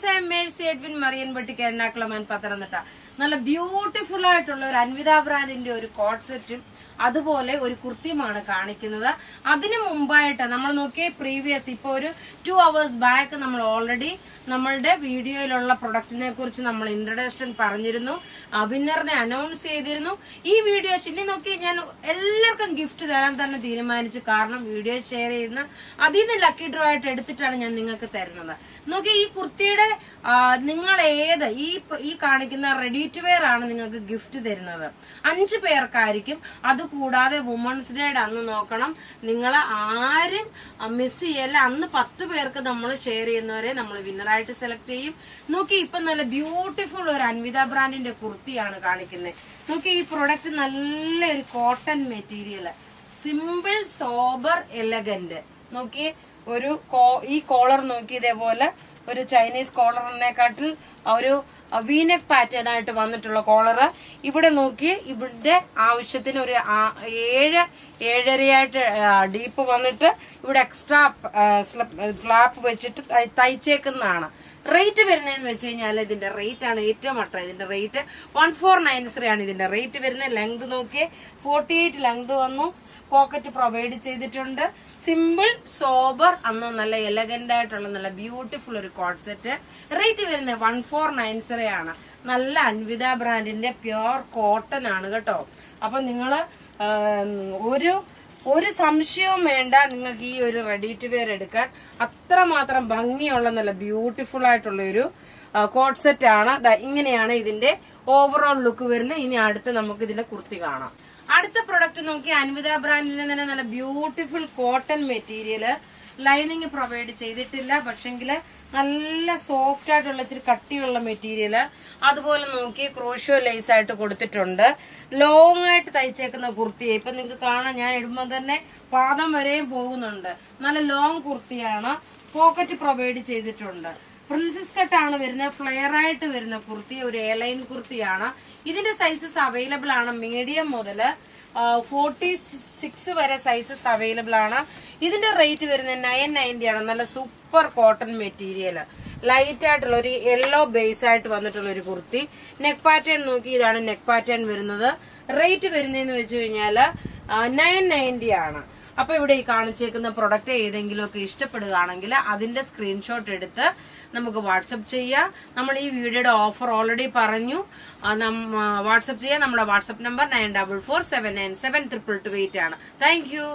Friends, I am Mercy Edwin മറിയൻപട്ടിക്ക് എറണാകുളം പത്തനംതിട്ട. നല്ല beautiful ആയിട്ടുള്ള ഒരു അൻവിത ബ്രാൻഡിന്റെ ഒരു കോട്ട് സെറ്റും അതുപോലെ ഒരു കുർത്തിയുമാണ് കാണിക്കുന്നത്. അതിനു മുമ്പായിട്ട് നമ്മൾ നോക്കിയ പ്രീവിയസ് ഇപ്പൊ ഒരു 2 hours ബാക്ക് നമ്മൾ ഓൾറെഡി നമ്മളുടെ വീഡിയോയിലുള്ള പ്രൊഡക്റ്റിനെ കുറിച്ച് നമ്മൾ ഇൻട്രൊഡക്ഷൻ പറഞ്ഞിരുന്നു, വിന്നറിനെ അനൗൺസ് ചെയ്തിരുന്നു. ഈ വീഡിയോ ചിന്നി നോക്കി ഞാൻ എല്ലാവർക്കും ഗിഫ്റ്റ് തരാൻ തന്നെ തീരുമാനിച്ചു. കാരണം വീഡിയോ ഷെയർ ചെയ്യുന്ന അതിൽ നിന്ന് ലക്കി ഡ്രോ ആയിട്ട് എടുത്തിട്ടാണ് ഞാൻ നിങ്ങൾക്ക് തരുന്നത്. നോക്കി ഈ കുർത്തിയുടെ നിങ്ങൾ ഏത് ഈ കാണിക്കുന്ന റെഡി ടു വെയർ ആണ് നിങ്ങൾക്ക് ഗിഫ്റ്റ് തരുന്നത്. 5 പേർക്കായിരിക്കും. അതുകൂടാതെ വുമൺസ് ഡേയുടെ അന്ന് നോക്കണം, നിങ്ങൾ ആരും മിസ് ചെയ്യല്ല. അന്ന് 10 പേർക്ക് നമ്മൾ ഷെയർ ചെയ്യുന്നവരെ നമ്മൾ വിന്നറായിട്ട് സെലക്ട് ചെയ്യും. നോക്കി ഇപ്പൊ നല്ല ബ്യൂട്ടിഫുൾ ഒരു അൻവിത ബ്രാൻഡിന്റെ കുർത്തിയാണ് കാണിക്കുന്നത്. നോക്കി ഈ പ്രൊഡക്റ്റ് നല്ല ഒരു cotton material, simple sober elegant. നോക്കി ഒരു ഈ കോളർ നോക്കി ഇതേപോലെ ഒരു ചൈനീസ് കോളറിനെക്കാട്ടിൽ ഒരു വീനെക്ക് പാറ്റേൺ ആയിട്ട് വന്നിട്ടുള്ള കോളറ്. ഇവിടെ നോക്കി ഇവിടെ ആവശ്യത്തിന് ഒരു 7.5 ഡീപ്പ് വന്നിട്ട് ഇവിടെ എക്സ്ട്രാ ഫ്ലാപ്പ് വെച്ചിട്ട് തയ്ച്ചേക്കുന്നതാണ്. റേറ്റ് വരുന്നതെന്ന് വെച്ച് കഴിഞ്ഞാൽ ഇതിന്റെ റേറ്റ് ആണ് ഏറ്റവും ഇതിന്റെ റേറ്റ് 1493 ആണ് ഇതിന്റെ റേറ്റ് വരുന്നത്. ലെങ്ത് നോക്കിയേ 48 ലെങ്ത് വന്നു. പോക്കറ്റ് പ്രൊവൈഡ് ചെയ്തിട്ടുണ്ട്. സിമ്പിൾ സോബർ അന്ന് നല്ല എലഗന്റ് ആയിട്ടുള്ള നല്ല ബ്യൂട്ടിഫുൾ ഒരു കോട്ട് സെറ്റ്. റേറ്റ് വരുന്നത് 1493 ആണ്. നല്ല അൻവിത ബ്രാൻഡിന്റെ പ്യുർ കോട്ടൺ ആണ് കേട്ടോ. അപ്പൊ നിങ്ങള് ഒരു സംശയവും വേണ്ട, നിങ്ങൾക്ക് ഈ ഒരു റെഡി ടു വെയർ എടുക്കാൻ. അത്രമാത്രം ഭംഗിയുള്ള നല്ല ബ്യൂട്ടിഫുൾ ആയിട്ടുള്ള ഒരു കോട്ട് സെറ്റ് ആണ്. ഇങ്ങനെയാണ് ഇതിന്റെ ഓവറോൾ ലുക്ക് വരുന്നത്. ഇനി അടുത്ത് നമുക്ക് ഇതിന്റെ കുർത്തി കാണാം. അടുത്ത പ്രൊഡക്റ്റ് നോക്കി അൻവിത ബ്രാൻഡിന് തന്നെ നല്ല beautiful cotton material. Lining provide ചെയ്തിട്ടില്ല, പക്ഷെങ്കിൽ നല്ല സോഫ്റ്റ് ആയിട്ടുള്ള ഇച്ചിരി കട്ടിയുള്ള മെറ്റീരിയല്. അതുപോലെ നോക്കി ക്രോഷ്യോ ലേസ് ആയിട്ട് കൊടുത്തിട്ടുണ്ട്. ലോങ് ആയിട്ട് തയ്ച്ചേക്കുന്ന കുർത്തിയെ ഇപ്പൊ നിങ്ങൾക്ക് കാണാം, ഞാൻ ഇടുമ്പോൾ തന്നെ പാദം വരെയും പോകുന്നുണ്ട്. നല്ല ലോങ് കുർത്തിയാണ്. പോക്കറ്റ് പ്രൊവൈഡ് ചെയ്തിട്ടുണ്ട്. പ്രിൻസസ് കട്ടാണ് വരുന്നത്. ഫ്ലെയർ ആയിട്ട് വരുന്ന കുർത്തി, ഒരു എയർലൈൻ കുർത്തിയാണ്. ഇതിന്റെ സൈസസ് അവൈലബിൾ ആണ്. മീഡിയം മുതൽ 46 വരെ സൈസസ് അവൈലബിൾ ആണ്. ഇതിന്റെ റേറ്റ് വരുന്നത് 990 ആണ്. നല്ല സൂപ്പർ കോട്ടൺ മെറ്റീരിയൽ, ലൈറ്റ് ആയിട്ടുള്ള ഒരു യെല്ലോ ബേസ് ആയിട്ട് വന്നിട്ടുള്ള ഒരു കുർത്തി. നെക്ക് പാറ്റേൺ നോക്കി, ഇതാണ് നെക്ക് പാറ്റേൺ വരുന്നത്. റേറ്റ് വരുന്നതെന്ന് വെച്ച് കഴിഞ്ഞാല് 990 ആണ്. അപ്പൊ ഇവിടെ ഈ കാണിച്ചേക്കുന്ന പ്രൊഡക്റ്റ് ഏതെങ്കിലും ഒക്കെ ഇഷ്ടപ്പെടുകയാണെങ്കിൽ അതിന്റെ സ്ക്രീൻഷോട്ട് എടുത്ത് നമുക്ക് വാട്സപ്പ് ചെയ്യാം. നമ്മൾ ഈ വീഡിയോയുടെ ഓഫർ ഓൾറെഡി പറഞ്ഞു. വാട്സപ്പ് ചെയ്യാം. നമ്മുടെ വാട്സപ്പ് നമ്പർ 9447972228 ആണ്. Thank you.